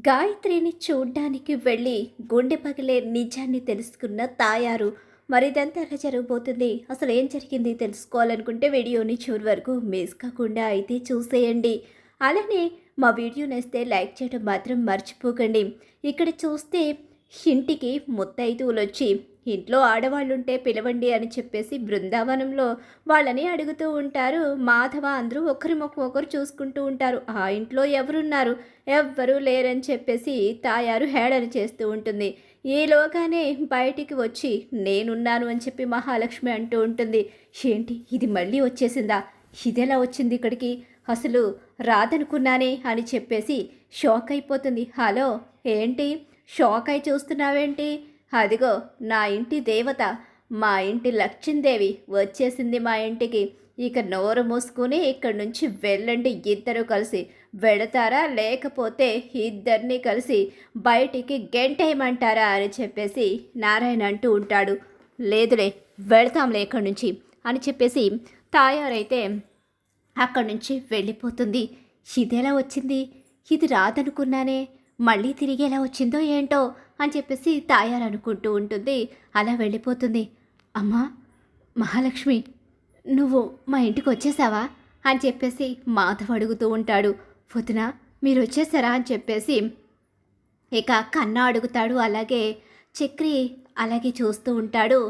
గాయత్రిని చూడ్డానికి వెళ్ళి గుండె పగిలే నిజాన్ని తెలుసుకున్న తాయారు. మరి ఇదంతా ఎలా జరగబోతుంది, అసలు ఏం జరిగింది తెలుసుకోవాలనుకుంటే వీడియోని చివరి వరకు మిస్ కాకుండా అయితే చూసేయండి. అలానే మా వీడియో నేస్తే లైక్ చేయడం మాత్రం మర్చిపోకండి. ఇక్కడ చూస్తే ఇంటికి ముత్తైదువులు వచ్చి ఇంట్లో ఆడవాళ్ళుంటే పిలవండి అని చెప్పేసి బృందావనంలో వాళ్ళని అడుగుతూ ఉంటారు. మాధవ అందరూ ఒకరి ముఖం ఒకరు చూసుకుంటూ ఉంటారు. ఆ ఇంట్లో ఎవరున్నారు, ఎవ్వరూ లేరని చెప్పేసి తాయారు హేళన చేస్తూ ఉంటుంది. ఈలోగానే బయటికి వచ్చి నేనున్నాను అని చెప్పి మహాలక్ష్మి అంటూ ఉంటుంది. ఏంటి ఇది మళ్ళీ వచ్చేసిందా, ఇదెలా వచ్చింది ఇక్కడికి, అసలు రాదనుకున్నానే అని చెప్పేసి షాక్ అయిపోతుంది. హలో ఏంటి షాక్ అయి చూస్తున్నావేంటి, అదిగో నా ఇంటి దేవత, మా ఇంటి లక్ష్మీదేవి వచ్చేసింది మా ఇంటికి. ఇక నోరు మూసుకుని ఇక్కడి నుంచి వెళ్ళండి, ఇద్దరు కలిసి వెళతారా లేకపోతే ఇద్దరిని కలిసి బయటికి గెంటేయమంటారా అని చెప్పేసి నారాయణ అంటూ ఉంటాడు. లేదులే వెళతాంలే ఇక్కడి నుంచి అని చెప్పేసి తాయారైతే అక్కడి నుంచి వెళ్ళిపోతుంది. ఇదెలా వచ్చింది, ఇది రాదనుకున్నానే, మళ్ళీ తిరిగి ఎలా వచ్చిందో ఏంటో అని చెప్పేసి తాయారు అనుకుంటూ ఉంటుంది. అలా వెళ్ళిపోతుంది. అమ్మా మహాలక్ష్మి, నువ్వు మా ఇంటికి వచ్చేసావా అని చెప్పేసి మాధవ్ అడుగుతూ ఉంటాడు. వదిన మీరు వచ్చేసారా అని చెప్పేసి ఇక కన్నా అడుగుతాడు. అలాగే చక్రి అలాగే చూస్తూ ఉంటాడు.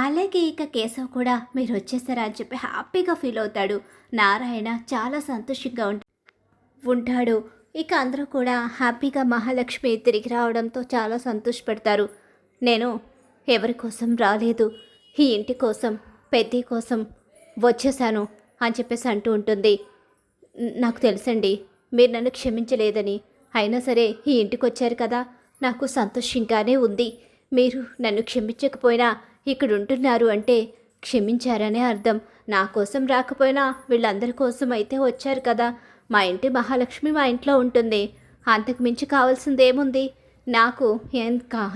అలాగే ఇక కేశవ్ కూడా మీరు వచ్చేసారా అని చెప్పి హ్యాపీగా ఫీల్ అవుతాడు. నారాయణ చాలా సంతోషంగా ఉంటాడు. ఇక అందరూ కూడా హ్యాపీగా మహాలక్ష్మి తిరిగి రావడంతో చాలా సంతోషపడతారు. నేను ఎవరి కోసం రాలేదు, ఈ ఇంటి కోసం పెద్ద కోసం వచ్చేసాను అని చెప్పేసి అంటూ ఉంటుంది. నాకు తెలుసండి మీరు నన్ను క్షమించలేదని, అయినా సరే ఈ ఇంటికి వచ్చారు కదా, నాకు సంతోషంగానే ఉంది. మీరు నన్ను క్షమించకపోయినా ఇక్కడ ఉంటున్నారు అంటే క్షమించారనే అర్థం. నా కోసం రాకపోయినా వీళ్ళందరి కోసం అయితే వచ్చారు కదా. మా ఇంటి మహాలక్ష్మి మా ఇంట్లో ఉంటుంది, అంతకు మించి కావాల్సిందేముంది నాకు,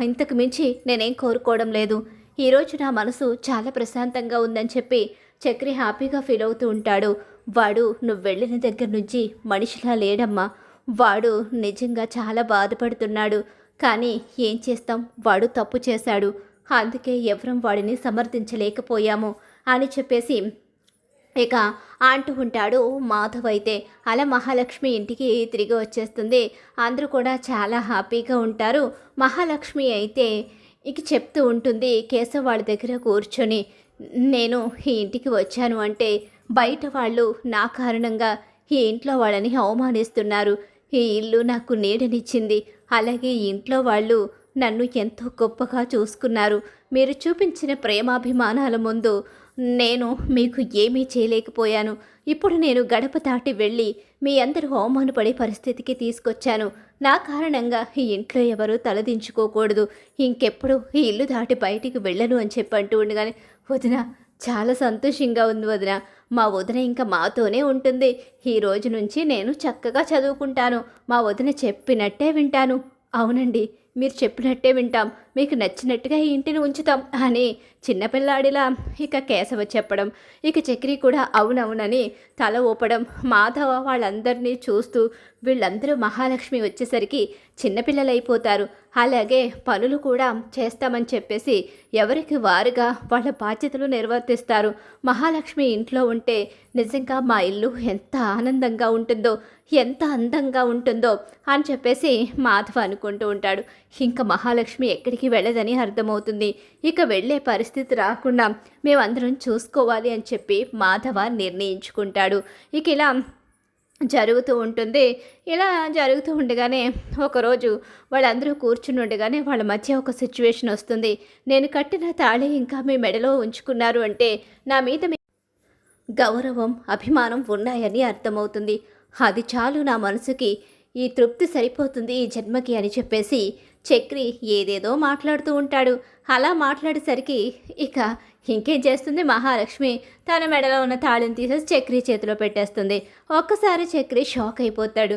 ఇంతకు మించి నేనేం కోరుకోవడం లేదు. ఈరోజు నా మనసు చాలా ప్రశాంతంగా ఉందని చెప్పి చక్రి హ్యాపీగా ఫీల్ అవుతూ ఉంటాడు. వాడు నువ్వు వెళ్ళిన దగ్గర నుంచి మనిషిలా లేడమ్మా, వాడు నిజంగా చాలా బాధపడుతున్నాడు. కానీ ఏం చేస్తాం, వాడు తప్పు చేశాడు, అందుకే ఎవరం వాడిని సమర్థించలేకపోయాము అని చెప్పేసి ఇక అంటూ ఉంటాడు మాధవ్. అయితే అలా మహాలక్ష్మి ఇంటికి తిరిగి వచ్చేస్తుంది. అందరూ కూడా చాలా హ్యాపీగా ఉంటారు. మహాలక్ష్మి అయితే ఇక చెప్తూ ఉంటుంది కేశవ్ వాళ్ళ దగ్గర కూర్చొని, నేను ఈ ఇంటికి వచ్చాను అంటే బయట వాళ్ళు నా కారణంగా ఈ ఇంట్లో వాళ్ళని అవమానిస్తున్నారు. ఈ ఇల్లు నాకు నీడనిచ్చింది, అలాగే ఈ ఇంట్లో వాళ్ళు నన్ను ఎంతో గొప్పగా చూసుకున్నారు. మీరు చూపించిన ప్రేమాభిమానాల ముందు నేను మీకు ఏమీ చేయలేకపోయాను. ఇప్పుడు నేను గడప దాటి వెళ్ళి మీ అందరూ అవమానపడే పరిస్థితికి తీసుకొచ్చాను. నా కారణంగా ఈ ఇంట్లో ఎవరూ తలదించుకోకూడదు, ఇంకెప్పుడు ఈ ఇల్లు దాటి బయటికి వెళ్ళను అని చెప్పి అంటూ ఉండగానే, వదిన చాలా సంతోషంగా ఉంది వదిన, మా వదిన ఇంకా మాతోనే ఉంటుంది. ఈ రోజు నుంచి నేను చక్కగా చదువుకుంటాను, మా వదిన చెప్పినట్టే వింటాను. అవునండి మీరు చెప్పినట్టే వింటాం, మీకు నచ్చినట్టుగా ఈ ఇంటిని ఉంచుతాం అని చిన్నపిల్లాడిలా ఇక కేశవ చెప్పడం, ఇక చక్రి కూడా అవునవునని తల ఊపడం. మాధవ వాళ్ళందరినీ చూస్తూ వీళ్ళందరూ మహాలక్ష్మి వచ్చేసరికి చిన్నపిల్లలైపోతారు. అలాగే పనులు కూడా చేస్తామని చెప్పేసి ఎవరికి వారుగా వాళ్ళ బాధ్యతలు నిర్వర్తిస్తారు. మహాలక్ష్మి ఇంట్లో ఉంటే నిజంగా మా ఇల్లు ఎంత ఆనందంగా ఉంటుందో, ఎంత అందంగా ఉంటుందో అని చెప్పేసి మాధవ అనుకుంటూ ఉంటాడు. ఇంకా మహాలక్ష్మి ఎక్కడికి వెళ్ళదని అర్థమవుతుంది. ఇక వెళ్ళే పరిస్థితి రాకుండా మేమందరం చూసుకోవాలి అని చెప్పి మాధవ నిర్ణయించుకుంటాడు. ఇక ఇలా జరుగుతూ ఉంటుంది. ఇలా జరుగుతూ ఉండగానే ఒకరోజు వాళ్ళందరూ కూర్చుని ఉండగానే వాళ్ళ మధ్య ఒక సిచ్యువేషన్ వస్తుంది. నేను కట్టిన తాళి ఇంకా మీ మెడలో ఉంచుకున్నారు అంటే నా మీద గౌరవం అభిమానం ఉన్నాయని అర్థమవుతుంది. అది చాలు నా మనసుకి, ఈ తృప్తి సరిపోతుంది ఈ జన్మకి అని చెప్పేసి చక్రి ఏదేదో మాట్లాడుతూ ఉంటాడు. అలా మాట్లాడేసరికి ఇక ఇంకేం చేస్తుంది మహాలక్ష్మి, తన మెడలో ఉన్న తాళిని తీసేసి చక్రి చేతిలో పెట్టేస్తుంది. ఒక్కసారి చక్రి షాక్ అయిపోతాడు.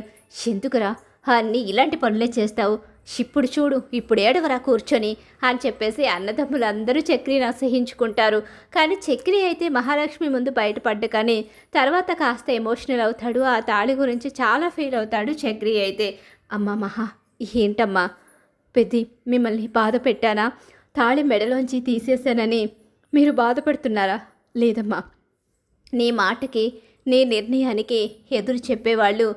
ఎందుకురా అన్నీ ఇలాంటి పనులే చేస్తావు, ఇప్పుడు చూడు ఇప్పుడు ఏడవరా కూర్చొని అని చెప్పేసి అన్నదమ్ములందరూ చక్రిని అసహించుకుంటారు. కానీ చక్రి అయితే మహాలక్ష్మి ముందు బయటపడ్డ కానీ తర్వాత కాస్త ఎమోషనల్ అవుతాడు. ఆ తాళి గురించి చాలా ఫీల్ అవుతాడు చక్రి అయితే. అమ్మ మహా ఏంటమ్మా పెద్ది, మిమ్మల్ని బాధ పెట్టానా? తాళి మెడలోంచి తీసేశానని మీరు బాధపడుతున్నారా? లేదమ్మా, నీ మాటకి, నీ నిర్ణయానికి ఎదురు చెప్పేవాళ్ళు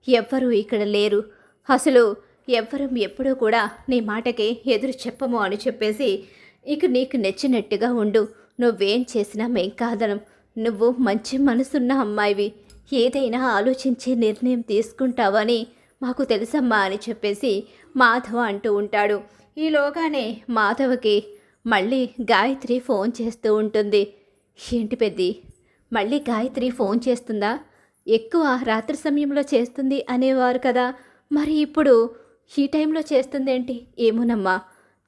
ఎవ్వరూ ఇక్కడ లేరు. అసలు ఎవ్వరం ఎప్పుడూ కూడా నీ మాటకి ఎదురు చెప్పము అని చెప్పేసి, ఇక నీకు నచ్చినట్టుగా ఉండు. నువ్వేం చేసినా మేం కాదనం. నువ్వు మంచి మనసున్న అమ్మాయివి. ఏదైనా ఆలోచించి నిర్ణయం తీసుకుంటావని మాకు తెలుసమ్మా అని చెప్పేసి మాధవ అంటూ ఉంటాడు. ఈలోగానే మాధవకి మళ్ళీ గాయత్రి ఫోన్ చేస్తూ ఉంటుంది. ఏంటి పెద్ది, మళ్ళీ గాయత్రి ఫోన్ చేస్తుందా? ఎక్కువ రాత్రి సమయంలో చేస్తుంది అనేవారు కదా, మరి ఇప్పుడు ఈ టైంలో చేస్తుందేంటి? ఏమోనమ్మా,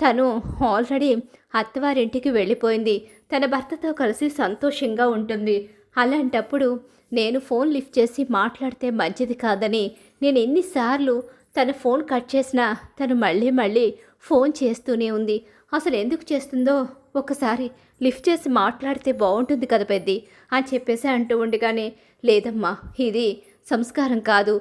తను ఆల్రెడీ అత్తవారింటికి వెళ్ళిపోయింది. తన భర్తతో కలిసి సంతోషంగా ఉంటుంది. అలాంటప్పుడు నేను ఫోన్ లిఫ్ట్ చేసి మాట్లాడితే మంచిది కాదని నేను ఎన్నిసార్లు తన ఫోన్ కట్ చేసినా తను మళ్ళీ మళ్ళీ ఫోన్ చేస్తూనే ఉంది. అసలు ఎందుకు చేస్తుందో ఒకసారి లిఫ్ట్ చేసి మాట్లాడితే బాగుంటుంది కదా పెద్ది అని చెప్పేసి అంటూ ఉండగానే, లేదమ్మా, ఇది సంస్కారం కాదు.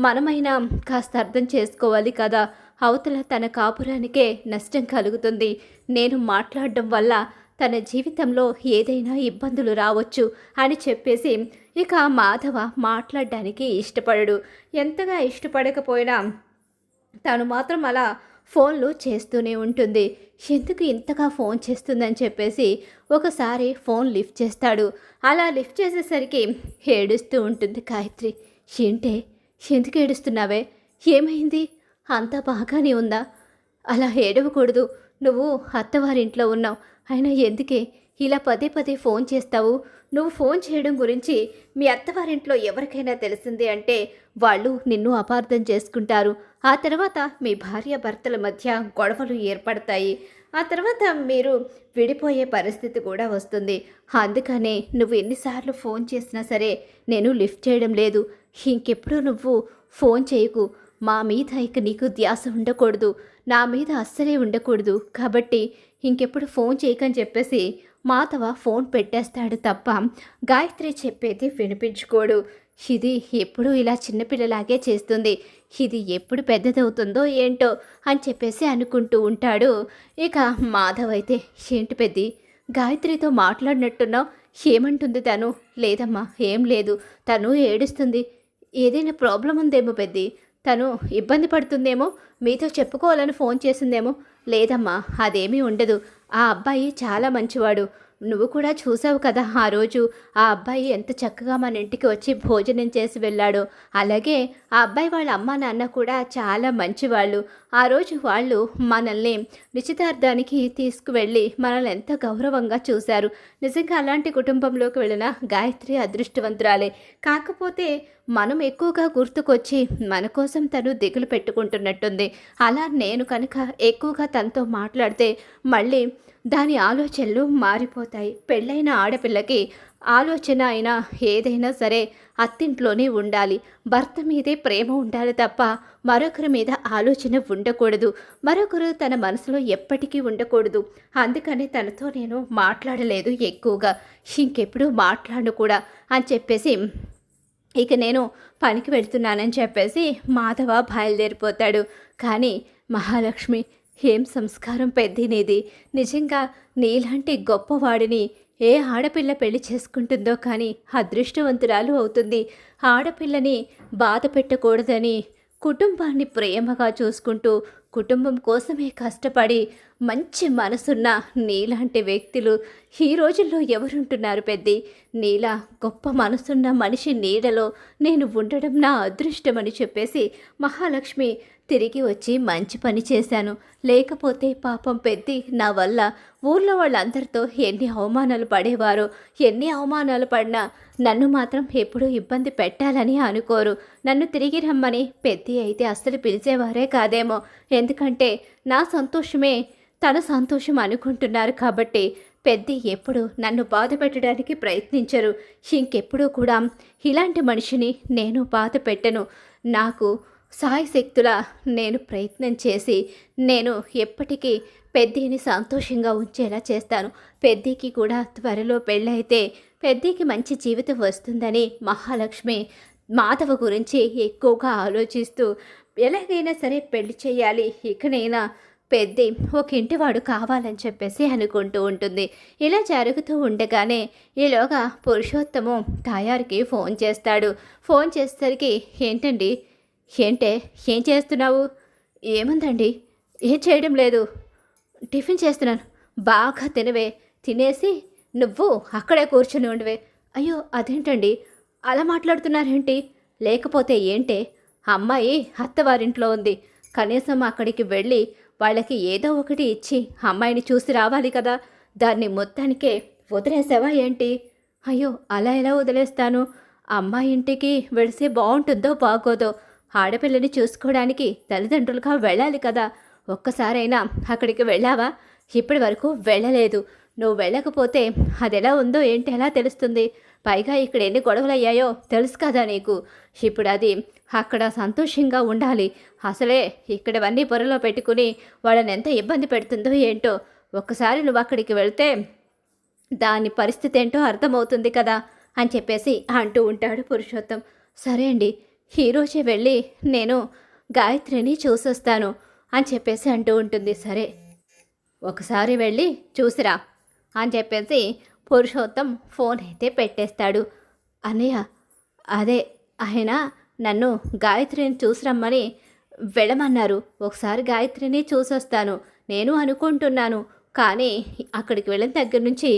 మనమైనా కాస్త అర్థం చేసుకోవాలి కదా. అవతల తన కాపురానికే నష్టం కలుగుతుంది. నేను మాట్లాడడం వల్ల తన జీవితంలో ఏదైనా ఇబ్బందులు రావచ్చు అని చెప్పేసి ఇక మాధవ మాట్లాడడానికి ఇష్టపడడు. ఎంతగా ఇష్టపడకపోయినా తను మాత్రం అలా ఫోన్లు చేస్తూనే ఉంటుంది. ఎందుకు ఇంతగా ఫోన్ చేస్తుందని చెప్పేసి ఒకసారి ఫోన్ లిఫ్ట్ చేస్తాడు. అలా లిఫ్ట్ చేసేసరికి ఏడుస్తూ ఉంటుంది గాయత్రి. ఏంటే, ఎందుకు ఏడుస్తున్నావే? ఏమైంది? అంతా బాగానే ఉందా? అలా ఏడవకూడదు. నువ్వు అత్తవారింట్లో ఉన్నావు. అయినా ఎందుకే ఇలా పదే పదే ఫోన్ చేస్తావు? నువ్వు ఫోన్ చేయడం గురించి మీ అత్తవారింట్లో ఎవరికైనా తెలిసింది అంటే వాళ్ళు నిన్ను అపార్థం చేసుకుంటారు. ఆ తర్వాత మీ భార్యాభర్తల మధ్య గొడవలు ఏర్పడతాయి. ఆ తర్వాత మీరు విడిపోయే పరిస్థితి కూడా వస్తుంది. అందుకనే నువ్వు ఎన్నిసార్లు ఫోన్ చేసినా సరే నేను లిఫ్ట్ చేయడం లేదు. ఇంకెప్పుడు నువ్వు ఫోన్ చేయకు. మా మీద ఇక నీకు ధ్యాస ఉండకూడదు. నా మీద అస్సలే ఉండకూడదు. కాబట్టి ఇంకెప్పుడు ఫోన్ చేయకని చెప్పేసి మాధవ ఫోన్ పెట్టేస్తాడు తప్ప గాయత్రి చెప్పేది వినిపించుకోడు. ఇది ఎప్పుడు ఇలా చిన్నపిల్లలాగే చేస్తుంది. ఇది ఎప్పుడు పెద్దదవుతుందో ఏంటో అని చెప్పేసి అనుకుంటూ ఉంటాడు. ఇక మాధవ్ అయితే, ఏంటి పెద్ది, గాయత్రితో మాట్లాడినట్టున్నావు? ఏమంటుంది తను? లేదమ్మా, ఏం లేదు. తను ఏడుస్తుంది. ఏదైనా ప్రాబ్లం ఉందేమో పెద్ది, తను ఇబ్బంది పడుతుందేమో, మీతో చెప్పుకోవాలని ఫోన్ చేసిందేమో. లేదమ్మా, అదేమీ ఉండదు. ఆ అబ్బాయి చాలా మంచివాడు. నువ్వు కూడా చూసావు కదా ఆ రోజు ఆ అబ్బాయి ఎంత చక్కగా మన ఇంటికి వచ్చి భోజనం చేసి వెళ్ళాడో. అలాగే ఆ అబ్బాయి వాళ్ళ అమ్మ నాన్న కూడా చాలా మంచివాళ్ళు. ఆ రోజు వాళ్ళు మనల్ని నిశ్చితార్థానికి తీసుకువెళ్ళి మనల్ని ఎంత గౌరవంగా చూశారు. నిజంగా అలాంటి కుటుంబంలోకి వెళ్ళిన గాయత్రి అదృష్టవంతురాలే. కాకపోతే మనం ఎక్కువగా గుర్తుకొచ్చి మన కోసం తను దిగులు పెట్టుకుంటున్నట్టుంది. అలా నేను కనుక ఎక్కువగా తనతో మాట్లాడితే మళ్ళీ దాని ఆలోచనలు మారిపోతాయి. పెళ్ళైన ఆడపిల్లకి ఆలోచన అయినా ఏదైనా సరే అత్తింట్లోనే ఉండాలి. భర్త మీదే ప్రేమ ఉండాలి తప్ప మరొకరి మీద ఆలోచన ఉండకూడదు. మరొకరు తన మనసులో ఎప్పటికీ ఉండకూడదు. అందుకని తనతో నేను మాట్లాడలేదు ఎక్కువగా. ఇంకెప్పుడు మాట్లాడను కూడా అని చెప్పేసి ఇక నేను పనికి వెళ్తున్నానని చెప్పేసి మాధవ బయలుదేరిపోతాడు. కానీ మహాలక్ష్మి, ఏం సంస్కారం పెద్దినేది. నిజంగా నీలాంటి గొప్పవాడిని ఏ ఆడపిల్ల పెళ్లి చేసుకుంటుందో కానీ అదృష్టవంతురాలు అవుతుంది. ఆడపిల్లని బాధ పెట్టకూడదని కుటుంబాన్ని ప్రేమగా చూసుకుంటూ కుటుంబం కోసమే కష్టపడి మంచి మనసున్న నీలాంటి వ్యక్తులు ఈ రోజుల్లో ఎవరుంటున్నారు పెద్ది? నీలా గొప్ప మనసున్న మనిషి నీడలో నేను ఉండడం నా అదృష్టం అని చెప్పేసి మహాలక్ష్మి తిరిగి వచ్చి మంచి పని చేశాను. లేకపోతే పాపం పెద్ది నా వల్ల ఊర్లో వాళ్ళందరితో ఎన్ని అవమానాలు పడేవారో. ఎన్ని అవమానాలు పడినా నన్ను మాత్రం ఎప్పుడూ ఇబ్బంది పెట్టాలని అనుకోరు. నన్ను తిరిగి రమ్మని పెద్ది అయితే అస్సలు పిలిచేవారే కాదేమో. ఎందుకంటే నా సంతోషమే తన సంతోషం అనుకుంటున్నారు కాబట్టి పెద్ది ఎప్పుడు నన్ను బాధ పెట్టడానికి ప్రయత్నించరు. ఇంకెప్పుడూ కూడా ఇలాంటి మనిషిని నేను బాధ పెట్టను. నాకు సాయశక్తులా నేను ప్రయత్నం చేసి నేను ఎప్పటికీ పెద్దిని సంతోషంగా ఉంచేలా చేస్తాను. పెద్దికి కూడా త్వరలో పెళ్ళైతే పెద్దికి మంచి జీవితం వస్తుందని మహాలక్ష్మి మాధవ గురించి ఎక్కువగా ఆలోచిస్తూ ఎలాగైనా సరే పెళ్లి చేయాలి, ఇకనైనా పెద్ది ఒక ఇంటివాడు కావాలని చెప్పేసి అనుకుంటూ ఉంటుంది. ఇలా జరుగుతూ ఉండగానే ఈలోగా పురుషోత్తము తాయారికి ఫోన్ చేస్తాడు. ఫోన్ చేసేసరికి ఏంటండి, ఏంటే, ఏం చేస్తున్నావు? ఏముందండి, ఏం చేయడం లేదు, టిఫిన్ చేస్తున్నాను. బాగా తినవే, తినేసి నువ్వు అక్కడే కూర్చుని ఉండవే. అయ్యో అదేంటండి అలా మాట్లాడుతున్నారేంటి? లేకపోతే ఏంటే, అమ్మాయి అత్తవారింట్లో ఉంది, కనీసం అక్కడికి వెళ్ళి వాళ్ళకి ఏదో ఒకటి ఇచ్చి అమ్మాయిని చూసి రావాలి కదా, దాన్ని మొత్తానికే వదిలేసావా ఏంటి? అయ్యో అలా ఎలా వదిలేస్తాను? అమ్మాయి ఇంటికి వెళితే బాగుంటుందో బాగోదో, ఆడపిల్లని చూసుకోవడానికి తల్లిదండ్రులుగా వెళ్ళాలి కదా. ఒక్కసారైనా అక్కడికి వెళ్ళావా? ఇప్పటి వరకు వెళ్ళలేదు. నువ్వు వెళ్ళకపోతే అది ఎలా ఉందో ఏంటి ఎలా తెలుస్తుంది? పైగా ఇక్కడ ఎన్ని గొడవలయ్యాయో తెలుసు కదా నీకు. ఇప్పుడు అది అక్కడ సంతోషంగా ఉండాలి. అసలే ఇక్కడవన్నీ పొరలో పెట్టుకుని వాళ్ళని ఎంత ఇబ్బంది పెడుతుందో ఏంటో. ఒక్కసారి నువ్వు అక్కడికి వెళ్తే దాని పరిస్థితి ఏంటో అర్థమవుతుంది కదా అని చెప్పేసి అంటూ ఉంటాడు పురుషోత్తం. సరే అండి, ఈరోజే వెళ్ళి నేను గాయత్రిని చూసొస్తాను అని చెప్పేసి అంటూ ఉంటుంది. సరే, ఒకసారి వెళ్ళి చూసిరా అని చెప్పేసి పురుషోత్తం ఫోన్ అయితే పెట్టేస్తాడు. అన్నయ్య, అదే ఆయన నన్ను గాయత్రిని చూసిరమ్మని వెళ్ళమన్నారు. ఒకసారి గాయత్రిని చూసొస్తాను నేను అనుకుంటున్నాను. కానీ అక్కడికి వెళ్ళిన దగ్గర నుంచి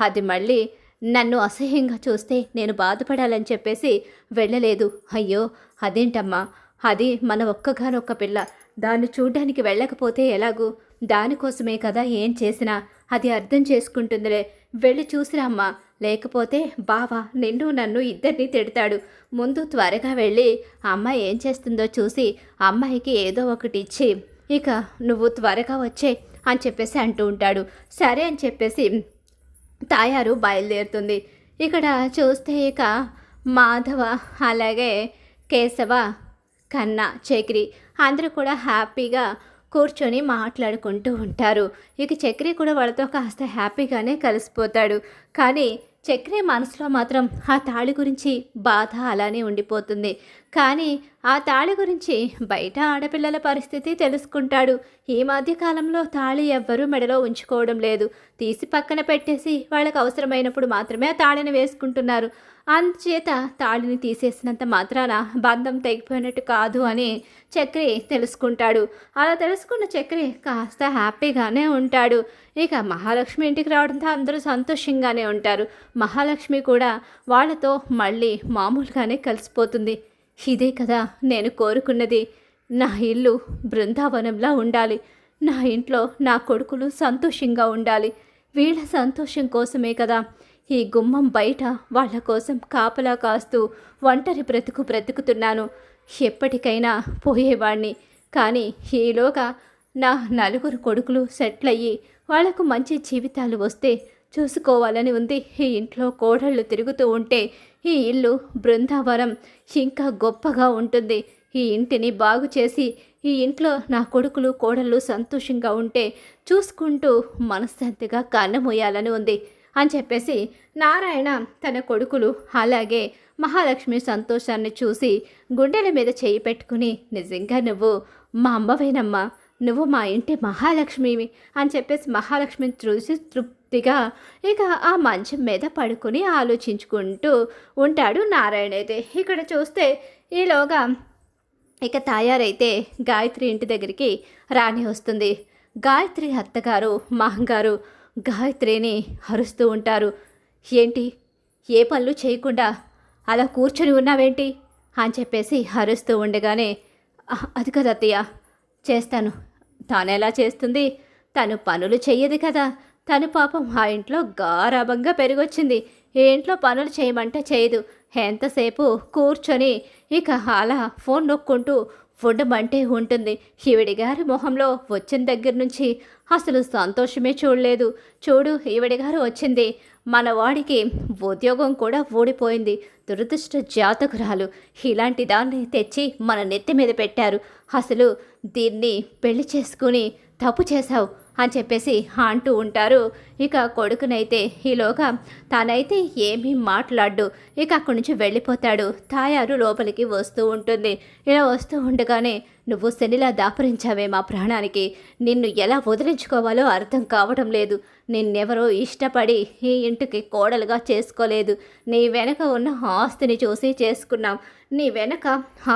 అది మళ్ళీ నన్ను అసహ్యంగా చూస్తే నేను బాధపడాలని చెప్పేసి వెళ్ళలేదు. అయ్యో అదేంటమ్మా, అది మన ఒక్కగానొక్క పిల్ల, దాన్ని చూడ్డానికి వెళ్ళకపోతే ఎలాగూ? దానికోసమే కదా ఏం చేసినా. అది అర్థం చేసుకుంటుందిలే, వెళ్ళి చూసిరామ్మా. లేకపోతే బావ నిన్ను నన్ను ఇద్దరిని తిడతాడు. ముందు త్వరగా వెళ్ళి అమ్మాయి ఏం చేస్తుందో చూసి అమ్మాయికి ఏదో ఒకటి ఇచ్చి ఇక నువ్వు త్వరగా వచ్చే అని చెప్పేసి అంటూ ఉంటాడు. సరే అని చెప్పేసి తాయారు బయలుదేరుతుంది. ఇక్కడ చూస్తే ఇక మాధవ అలాగే కేశవ, కన్నా, చక్రి అందరూ కూడా హ్యాపీగా కూర్చొని మాట్లాడుకుంటూ ఉంటారు. ఇక చక్రి కూడా వాళ్ళతో కాస్త హ్యాపీగానే కలిసిపోతాడు. కానీ చక్రి మనసులో మాత్రం ఆ తాళి గురించి బాధ అలానే ఉండిపోతుంది. కానీ ఆ తాళి గురించి బయట ఆడపిల్లల పరిస్థితి తెలుసుకుంటాడు. ఈ మధ్యకాలంలో తాళి ఎవ్వరూ మెడలో ఉంచుకోవడం లేదు, తీసి పక్కన పెట్టేసి వాళ్ళకు అవసరమైనప్పుడు మాత్రమే ఆ తాళిని వేసుకుంటున్నారు. అందుచేత తాళిని తీసేసినంత మాత్రాన బంధం తెగిపోయినట్టు కాదు అని చక్రి తెలుసుకుంటాడు. అలా తెలుసుకున్న చక్రి కాస్త హ్యాపీగానే ఉంటాడు. ఇక మహాలక్ష్మి ఇంటికి రావడంతో అందరూ సంతోషంగానే ఉంటారు. మహాలక్ష్మి కూడా వాళ్ళతో మళ్ళీ మామూలుగానే కలిసిపోతుంది. ఇదే కదా నేను కోరుకున్నది, నా ఇల్లు బృందావనంలా ఉండాలి, నా ఇంట్లో నా కొడుకులు సంతోషంగా ఉండాలి. వీళ్ళ సంతోషం కోసమే కదా ఈ గుమ్మం బయట వాళ్ళ కోసం కాపలా కాస్తూ ఒంటరి బ్రతుకుతున్నాను. ఎప్పటికైనా పోయేవాణ్ణి, కానీ ఈలోగా నా నలుగురు కొడుకులు సెటిల్ అయ్యి వాళ్లకు మంచి జీవితాలు వస్తే చూసుకోవాలని ఉంది. ఈ ఇంట్లో కోడళ్ళు తిరుగుతూ ఉంటే ఈ ఇల్లు బృందావనం ఇంకా గొప్పగా ఉంటుంది. ఈ ఇంటిని బాగు చేసి ఈ ఇంట్లో నా కొడుకులు కోడళ్ళు సంతోషంగా ఉంటే చూసుకుంటూ మనశ్శాంతిగా కన్నమోయాలని ఉంది అని చెప్పేసి నారాయణ తన కొడుకులు అలాగే మహాలక్ష్మి సంతోషాన్ని చూసి గుండెల మీద చేయి పెట్టుకుని, నిజంగా నువ్వు మా అమ్మవేనమ్మా, నువ్వు మా ఇంటి మహాలక్ష్మివి అని చెప్పేసి మహాలక్ష్మిని చూసి తృప్తిగా ఇక ఆ మంచం మీద పడుకుని ఆలోచించుకుంటూ ఉంటాడు నారాయణ. అయితే ఇక్కడ చూస్తే ఈలోగా ఇక తాయారైతే గాయత్రి ఇంటి దగ్గరికి రాని వస్తుంది. గాయత్రి అత్తగారు మాంగారు గాయత్రిని అరుస్తూ ఉంటారు. ఏంటి, ఏ పనులు చేయకుండా అలా కూర్చొని ఉన్నావేంటి అని చెప్పేసి అరుస్తూ ఉండగానే, అది కదా అత్తయ్య, చేస్తాను. తానెలా చేస్తుంది, తను పనులు చెయ్యదు కదా, తను పాపం ఆ ఇంట్లో గారాబంగా పెరిగొచ్చింది. ఏ ఇంట్లో పనులు చేయమంటే చేయదు, ఎంతసేపు కూర్చొని ఇక అలా ఫోన్ నొక్కుంటూ ఉండమంటే ఉంటుంది. ఈవిడి గారి మొహంలో వచ్చిన దగ్గర నుంచి అసలు సంతోషమే చూడలేదు. చూడు, ఈవిడి గారు వచ్చింది, మన వాడికి ఉద్యోగం కూడా ఊడిపోయింది, దురదృష్ట జాతకురాలు, ఇలాంటి దాన్ని తెచ్చి మన నెత్తి మీద పెట్టారు, అసలు దీన్ని పెళ్లి చేసుకుని తప్పు చేశావు అని చెప్పేసి అంటూ ఉంటారు. ఇక కొడుకునైతే ఈలోగా తానైతే ఏమీ మాట్లాడు, ఇక అక్కడి నుంచి వెళ్ళిపోతాడు. తాయారు లోపలికి వస్తూ ఉంటుంది. ఇలా వస్తూ ఉండగానే, నువ్వు శనిలా దాపరించావే మా ప్రాణానికి. నిన్ను ఎలా వదిలించుకోవాలో అర్థం కావడం లేదు. నిన్నెవరో ఇష్టపడి ఈ ఇంటికి కోడలుగా చేసుకోలేదు. నీ వెనక ఉన్న ఆస్తిని చూసి చేసుకున్నాం. నీ వెనక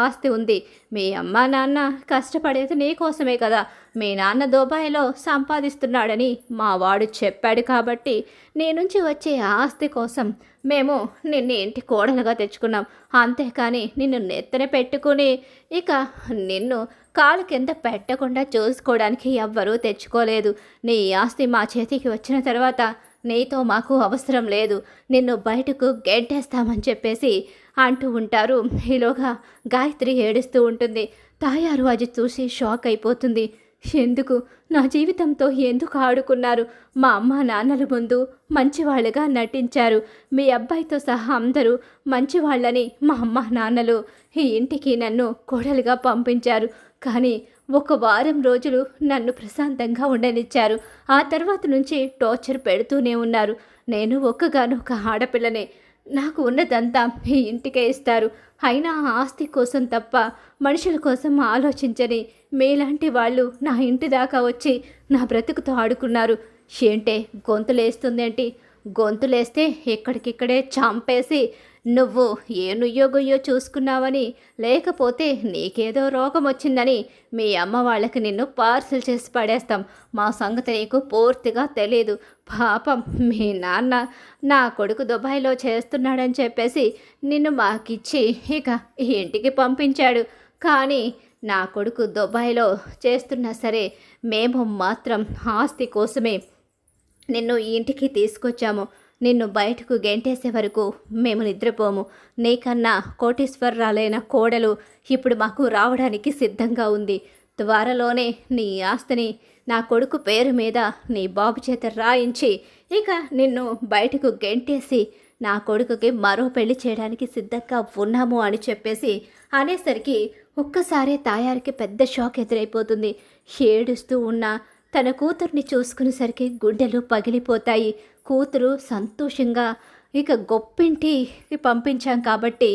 ఆస్తి ఉంది. మీ అమ్మ నాన్న కష్టపడేది నీ కోసమే కదా. మీ నాన్న దుబాయ్లో సంపాదిస్తున్నాడని మా వాడు చెప్పాడు కాబట్టి నీ నుంచి వచ్చే ఆస్తి కోసం మేము నిన్ను ఇంటి కోడలుగా తెచ్చుకున్నాం. అంతేకాని నిన్ను నెత్తన పెట్టుకుని ఇక నిన్ను కాలు కింద పెట్టకుండా చూసుకోవడానికి ఎవ్వరూ తెచ్చుకోలేదు. నీ ఆస్తి మా చేతికి వచ్చిన తర్వాత నీతో మాకు అవసరం లేదు, నిన్ను బయటకు గెంటేస్తామని చెప్పేసి అంటూ ఉంటారు. ఈలోగా గాయత్రి ఏడుస్తూ ఉంటుంది. తాయారు అది చూసి షాక్ అయిపోతుంది. ఎందుకు నా జీవితంతో ఎందుకు ఆడుకున్నారు? మా అమ్మ నాన్నల ముందు మంచివాళ్ళుగా నటించారు. మీ అబ్బాయితో సహా అందరూ మంచివాళ్ళని మా అమ్మ నాన్నలు ఈ ఇంటికి నన్ను కోడలుగా పంపించారు. కానీ ఒక వారం రోజులు నన్ను ప్రశాంతంగా ఉండనిచ్చారు. ఆ తర్వాత నుంచి టార్చర్ పెడుతూనే ఉన్నారు. నేను ఒక్కగానొక ఆడపిల్లనే. నాకు ఉన్నదంతా ఈ ఇంటికే ఇస్తారు. అయినా ఆస్తి కోసం తప్ప మనుషుల కోసం ఆలోచించని మీలాంటి వాళ్ళు నా ఇంటి దాకా వచ్చి నా బ్రతుకుతో ఆడుకున్నారు. ఏంటే గొంతులేస్తుందేంటి? గొంతులేస్తే ఇక్కడికిక్కడే చంపేసి నువ్వు ఏ నుయ్యో గుయ్యో చూసుకున్నావని, లేకపోతే నీకేదో రోగం వచ్చిందని మీ అమ్మ వాళ్ళకి నిన్ను పార్సిల్ చేసి పడేస్తాం. మా సంగతి నీకు పూర్తిగా తెలీదు. పాపం మీ నాన్న నా కొడుకు దుబాయ్లో చేస్తున్నాడని చెప్పేసి నిన్ను మాకిచ్చి ఇక ఈ ఇంటికి పంపించాడు. కానీ నా కొడుకు దుబాయ్లో చేస్తున్నా సరే మేము మాత్రం ఆస్తి కోసమే నిన్ను ఈ ఇంటికి తీసుకొచ్చాము. నిన్ను బయటకు గెంటేసే వరకు మేము నిద్రపోము. నీకన్నా కోటీశ్వరరాలైన కోడలు ఇప్పుడు మాకు రావడానికి సిద్ధంగా ఉంది. త్వరలోనే నీ ఆస్తిని నా కొడుకు పేరు మీద నీ బాబు చేత రాయించి ఇక నిన్ను బయటకు గెంటేసి నా కొడుకుకి మరో పెళ్లి చేయడానికి సిద్ధంగా ఉన్నాము అని చెప్పేసి అనేసరికి ఒక్కసారే తాయారికి పెద్ద షాక్ ఎదురైపోతుంది. ఏడుస్తూ ఉన్న తన కూతుర్ని చూసుకునేసరికి గుండెలు పగిలిపోతాయి. కూతురు సంతోషంగా ఇక గొప్పింటికి పంపించాం కాబట్టి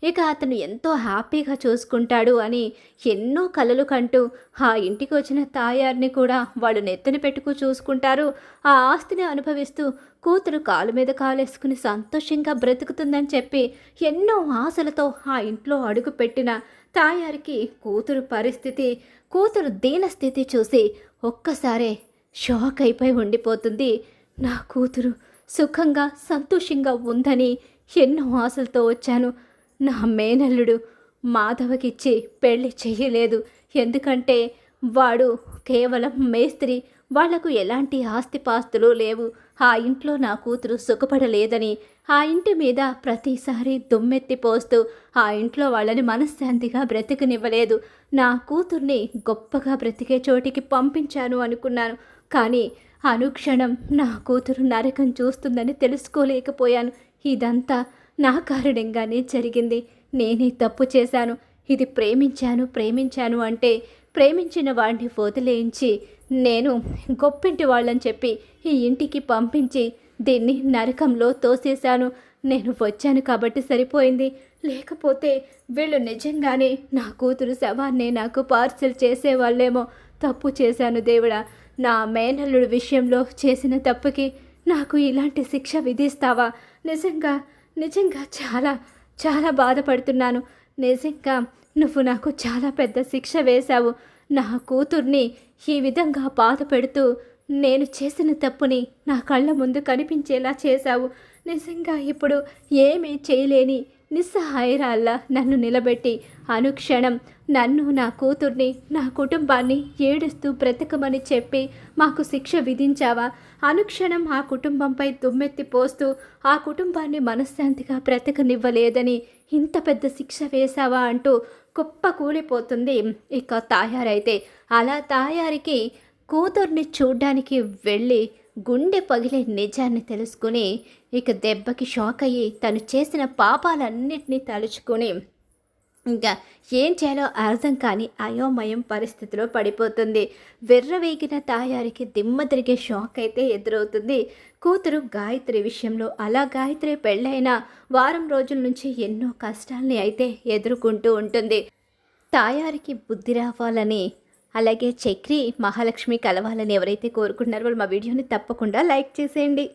ఇక అతను ఎంతో హ్యాపీగా చూసుకుంటాడు అని ఎన్నో కలలు కంటూ ఆ ఇంటికి వచ్చిన తాయారిని కూడా వాళ్ళు నెత్తిన పెట్టుకు చూసుకుంటారు. ఆ ఆస్తిని అనుభవిస్తూ కూతురు కాలు మీద కాలేసుకుని సంతోషంగా బ్రతుకుతుందని చెప్పి ఎన్నో ఆశలతో ఆ ఇంట్లో అడుగు పెట్టిన తాయారికి కూతురు పరిస్థితి, కూతురు దీనస్థితి చూసి ఒక్కసారే షాక్ అయిపోయి ఉండిపోతుంది. నా కూతురు సుఖంగా సంతోషంగా ఉందని ఎన్నో ఆశలతో వచ్చాను. నా మేనల్లుడు మాధవకిచ్చి పెళ్లి చెయ్యలేదు. ఎందుకంటే వాడు కేవలం మేస్త్రి. వాళ్లకు ఎలాంటి ఆస్తిపాస్తులు లేవు. ఆ ఇంట్లో నా కూతురు సుఖపడలేదని ఆ ఇంటి మీద ప్రతిసారి దుమ్మెత్తి పోస్తూ ఆ ఇంట్లో వాళ్ళని మనశ్శాంతిగా బ్రతికనివ్వలేదు. నా కూతుర్ని గొప్పగా బ్రతికే చోటికి పంపించాను అనుకున్నాను. కానీ అనుక్షణం నా కూతురు నరకం చూస్తుందని తెలుసుకోలేకపోయాను. ఇదంతా నా కారణంగానే జరిగింది. నేనే తప్పు చేశాను. ఇది ప్రేమించాను అంటే ప్రేమించిన వాడిని వదిలేయించి నేను గొప్పింటి వాళ్ళని చెప్పి ఈ ఇంటికి పంపించి దీన్ని నరకంలో తోసేశాను. నేను వచ్చాను కాబట్టి సరిపోయింది. లేకపోతే వీళ్ళు నిజంగానే నా కూతురు శవాన్నే నాకు పార్సల్ చేసేవాళ్ళేమో. తప్పు చేశాను దేవుడా. నా మేనల్లుడి విషయంలో చేసిన తప్పుకి నాకు ఇలాంటి శిక్ష విధిస్తావా? నిజంగా చాలా చాలా బాధపడుతున్నాను. నిజంగా నువ్వు నాకు చాలా పెద్ద శిక్ష వేశావు. నా కూతుర్ని ఈ విధంగా బాధ పెడుతూ నేను చేసిన తప్పుని నా కళ్ళ ముందు కనిపించేలా చేశావు. నిజంగా ఇప్పుడు ఏమీ చేయలేని నిస్సహాయరాల్లా నన్ను నిలబెట్టి అనుక్షణం నన్ను, నా కూతుర్ని, నా కుటుంబాన్ని ఏడుస్తూ బ్రతకమని చెప్పి మాకు శిక్ష విధించావా? అనుక్షణం ఆ కుటుంబంపై దుమ్మెత్తి పోస్తూ ఆ కుటుంబాన్ని మనశ్శాంతిగా బ్రతకనివ్వలేదని ఇంత పెద్ద శిక్ష వేశావా అంటూ కుప్ప కూలిపోతుంది ఇక తాయారైతే. అలా తాయారికి కూతుర్ని చూడ్డానికి వెళ్ళి గుండె పగిలే నిజాన్ని తెలుసుకుని ఇక దెబ్బకి షాక్ అయ్యి తను చేసిన పాపాలన్నిటినీ తలుచుకొని ఇంకా ఏం చేయాలో అర్థం కాని అయోమయం పరిస్థితిలో పడిపోతుంది. వెర్రవేగిన తాయారికి దిమ్మ తిరిగే షాక్ అయితే ఎదురవుతుంది కూతురు గాయత్రి విషయంలో. అలా గాయత్రి పెళ్ళైన వారం రోజుల నుంచి ఎన్నో కష్టాల్ని అయితే ఎదుర్కొంటూ ఉంటుంది. తాయారికి బుద్ధి రావాలని, అలాగే చక్రి, మహాలక్ష్మి కలవాలని ఎవరైతే కోరుకుంటున్నారో వాళ్ళు మా వీడియోని తప్పకుండా లైక్ చేసేయండి.